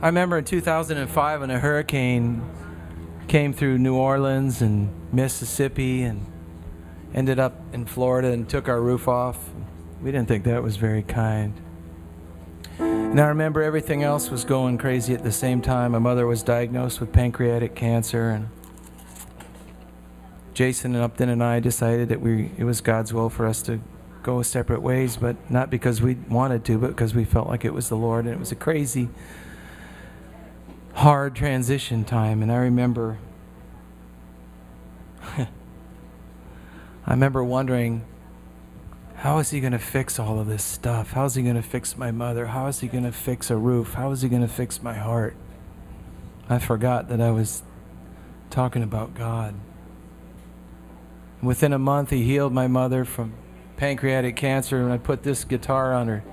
I remember in 2005 when a hurricane came through New Orleans and Mississippi and ended up in Florida and took our roof off. We didn't think that was very kind. And I remember everything else was going crazy at the same time. My mother was diagnosed with pancreatic cancer, and Jason and Upton and I decided that it was God's will for us to go separate ways, but not because we wanted to, but because we felt like it was the Lord. And it was a crazy, hard transition time. And I remember wondering, how is he going to fix all of this stuff? How is he going to fix my mother? How is he going to fix a roof? How is he going to fix my heart? I forgot that I was talking about God. Within a month, he healed my mother from pancreatic cancer, and I put this guitar on her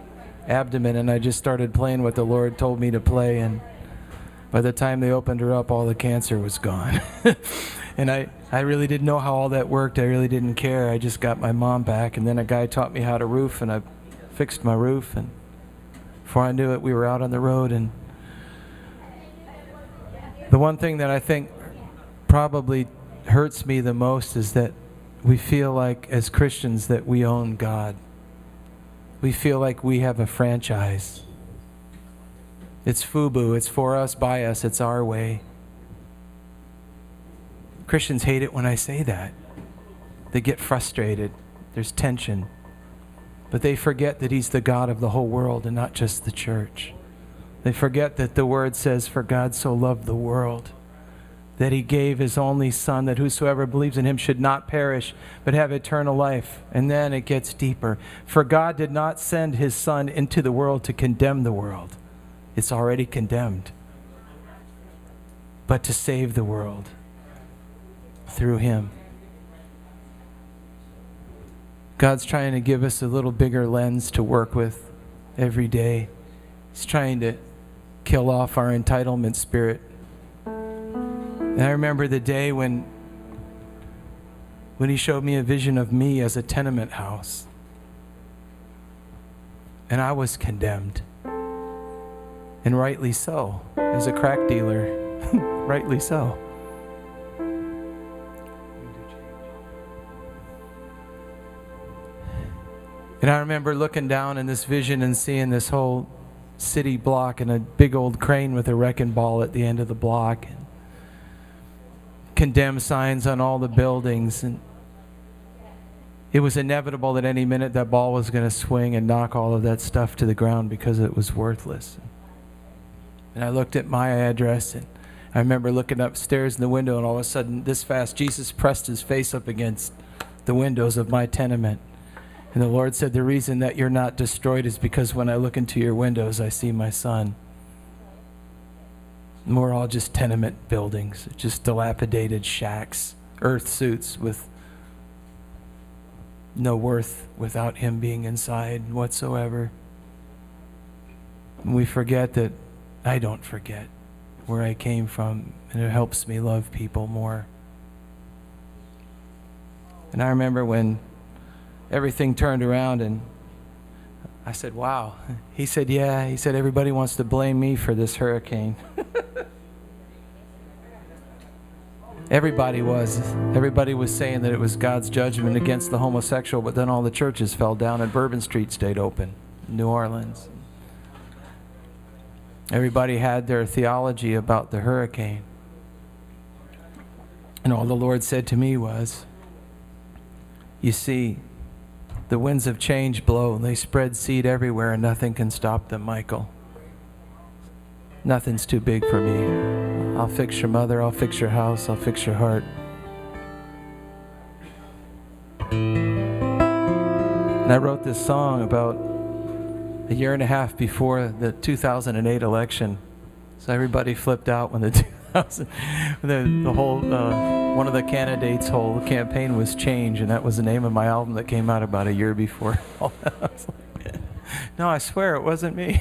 abdomen, and I just started playing what the Lord told me to play, and by the time they opened her up, all the cancer was gone. And I really didn't know how all that worked. I really didn't care. I just got my mom back, and then a guy taught me how to roof, and I fixed my roof, and before I knew it, we were out on the road. And the one thing that I think probably hurts me the most is that we feel like, as Christians, that we own God. We feel like we have a franchise. It's FUBU. It's for us, by us. It's our way. Christians hate it when I say that. They get frustrated. There's tension. But they forget that he's the God of the whole world and not just the church. They forget that the word says, "For God so loved the world, that he gave his only Son, that whosoever believes in him should not perish, but have eternal life." And then it gets deeper. "For God did not send his Son into the world to condemn the world." It's already condemned. "But to save the world through him." God's trying to give us a little bigger lens to work with every day. He's trying to kill off our entitlement spirit. And I remember the day when he showed me a vision of me as a tenement house. And I was condemned. And rightly so. As a crack dealer, rightly so. And I remember looking down in this vision and seeing this whole city block and a big old crane with a wrecking ball at the end of the block. And condemned signs on all the buildings. And it was inevitable that any minute that ball was going to swing and knock all of that stuff to the ground because it was worthless. And I looked at my address, and I remember looking upstairs in the window, and all of a sudden, this fast, Jesus pressed his face up against the windows of my tenement. And the Lord said, "The reason that you're not destroyed is because when I look into your windows, I see my Son." And we're all just tenement buildings, just dilapidated shacks, earth suits with no worth without him being inside whatsoever. And we forget that I don't forget where I came from, and it helps me love people more. And I remember when everything turned around, and I said, "Wow." He said, "Yeah." He said, "Everybody wants to blame me for this hurricane." Everybody was. Everybody was saying that it was God's judgment against the homosexual, but then all the churches fell down and Bourbon Street stayed open in New Orleans. Everybody had their theology about the hurricane. And all the Lord said to me was, "You see, the winds of change blow, and they spread seed everywhere, and nothing can stop them, Michael. Nothing's too big for me. I'll fix your mother, I'll fix your house, I'll fix your heart." And I wrote this song about a year and a half before the 2008 election. So everybody flipped out when the whole one of the candidates' whole campaign was change, and that was the name of my album that came out about a year before all that. I was like, no, I swear it wasn't me.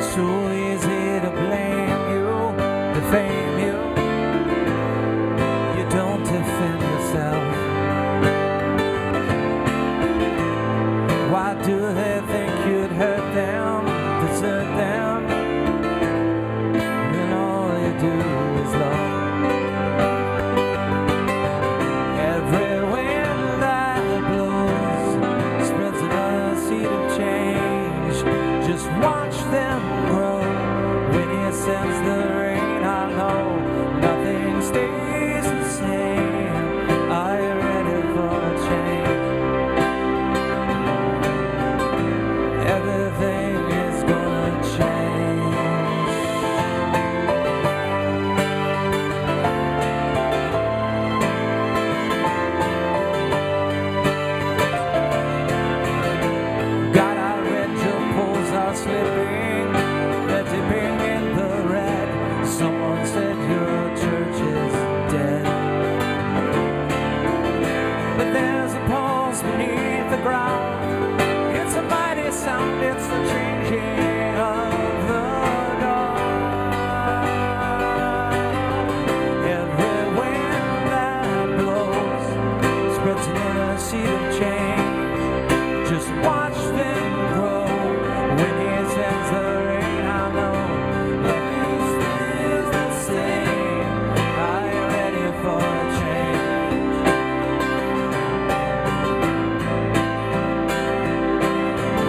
So easy to blame you, the fame know nothing stays the same. Are you ready for a change? Everything is gonna change. God, I read your polls are slipping, they're dipping in the red. Someone said your church is dead, but there's a pulse beneath the ground. It's a mighty sound, it's the changing of the dawn. Every wind that blows spreads an inner seed of change. Just watch them grow. When he sends the rain, I know nothing stays the same. Are you ready for a change?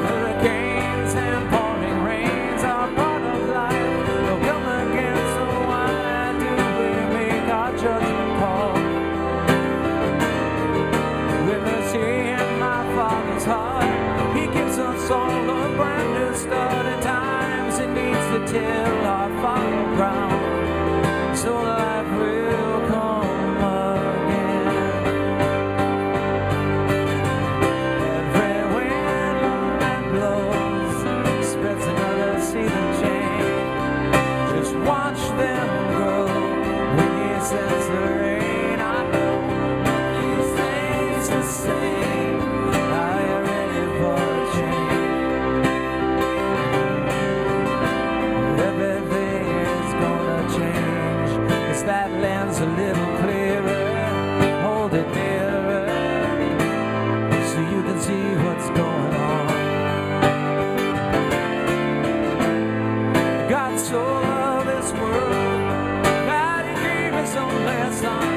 Hurricanes and pouring rains are part of life. They'll come again, so why do we make our judgment call? With mercy in my Father's heart, He gives us all a brand new start. At times it needs to till our fallow ground, so life will come again. Every wind that blows spreads another seed of change. Just watch them grow. When He sends the rain, I know nothing stays the same. Are you ready for a change? Everything is gonna change. It's that lens a little clearer. Hold it nearer so you can see what's going on. God so loved this world that He gave His only Son.